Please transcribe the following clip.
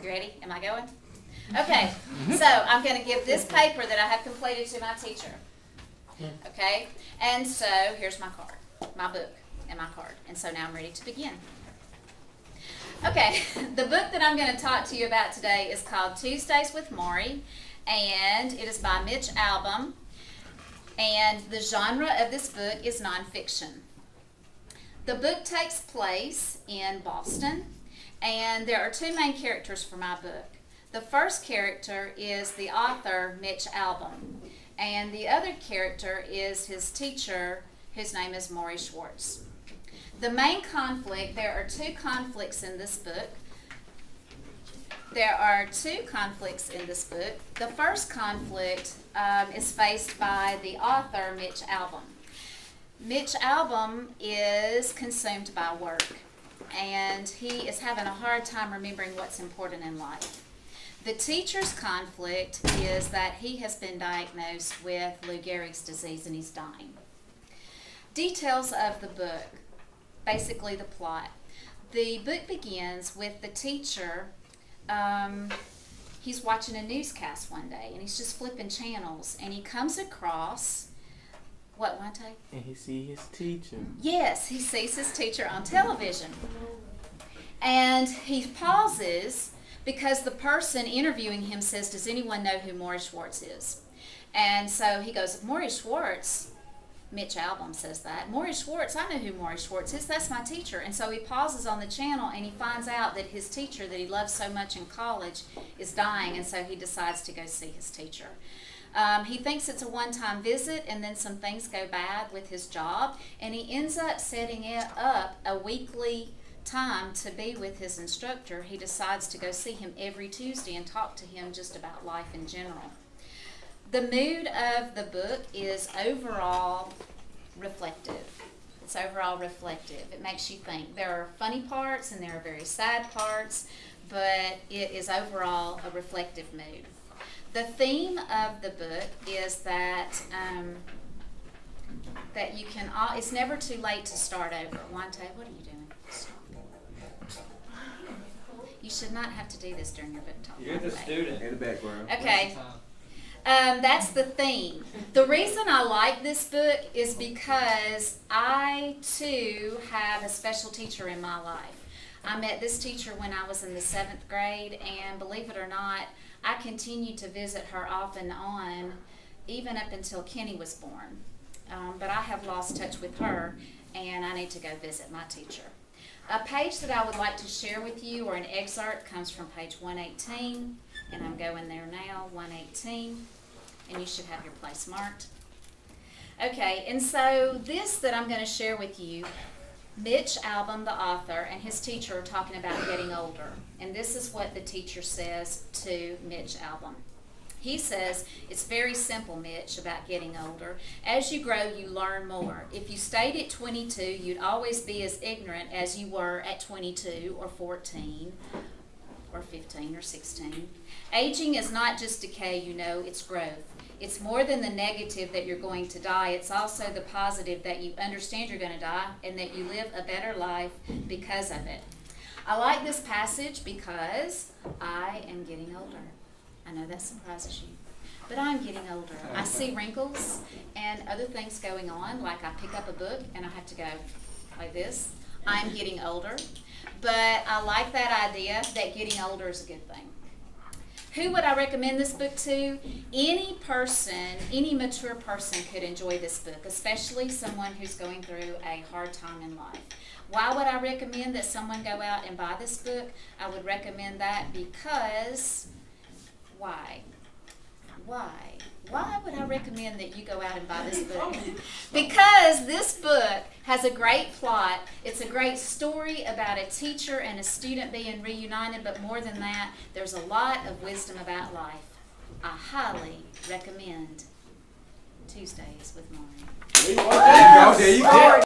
You ready? Am I going? Okay, so I'm going to give this paper that I have completed to my teacher. Okay, and so here's my card, my book, and my card. And so now I'm ready to begin. Okay, the book that I'm going to talk to you about today is called Tuesdays with Maury, and it is by Mitch Albom, and the genre of this book is nonfiction. The book takes place in Boston, and there are two main characters for my book. The first character is the author, Mitch Albom, and the other character is his teacher, whose name is Maury Schwartz. The main conflict, there are two conflicts in this book. The first conflict is faced by the author, Mitch Albom. Mitch Albom is consumed by work, and he is having a hard time remembering what's important in life. The teacher's conflict is that he has been diagnosed with Lou Gehrig's disease and he's dying. Details of the book, basically the plot. The book begins with the teacher, he's watching a newscast one day and he's just flipping channels and he comes across, what, Wante? And he sees his teacher. Yes, he sees his teacher on television. And he pauses because the person interviewing him says, does anyone know who Maury Schwartz is? And so he goes, Maury Schwartz? Mitch Albom says that. Maury Schwartz, I know who Maury Schwartz is. That's my teacher. And so he pauses on the channel and he finds out that his teacher that he loved so much in college is dying, and so he decides to go see his teacher. He thinks it's a one-time visit, and then some things go bad with his job, and he ends up setting it up a weekly time to be with his instructor. He decides to go see him every Tuesday and talk to him just about life in general. The mood of the book is overall reflective. It's overall reflective. It makes you think. There are funny parts and there are very sad parts, but it is overall a reflective mood. The theme of the book is that that you can. It's never too late to start over. Wante, what are you doing? Stop. You should not have to do this during your book talk. You're the student In the background. Okay. That's the theme. The reason I like this book is because I, too, have a special teacher in my life. I met this teacher when I was in the 7th grade, and believe it or not, I continued to visit her off and on, even up until Kenny was born. But I have lost touch with her, and I need to go visit my teacher. A page that I would like to share with you, or an excerpt, comes from page 118, and I'm going there now, 118, and you should have your place marked. Okay, and so this that I'm going to share with you, Mitch Albom, the author, and his teacher are talking about getting older, and this is what the teacher says to Mitch Albom. He says, it's very simple, Mitch, about getting older. As you grow, you learn more. If you stayed at 22, you'd always be as ignorant as you were at 22 or 14 or 15 or 16. Aging is not just decay, you know, it's growth. It's more than the negative that you're going to die. It's also the positive that you understand you're going to die and that you live a better life because of it. I like this passage because I am getting older. I know that surprises you, but I'm getting older. I see wrinkles and other things going on, like I pick up a book and I have to go like this. I'm getting older, but I like that idea that getting older is a good thing. Who would I recommend this book to? Any person, any mature person could enjoy this book, especially someone who's going through a hard time in life. Why would I recommend that someone go out and buy this book? I would recommend that because... Why? Why would I recommend that you go out and buy this book? Because this book has a great plot. It's a great story about a teacher and a student being reunited, but more than that, there's a lot of wisdom about life. I highly recommend Tuesdays with Maury. There you go.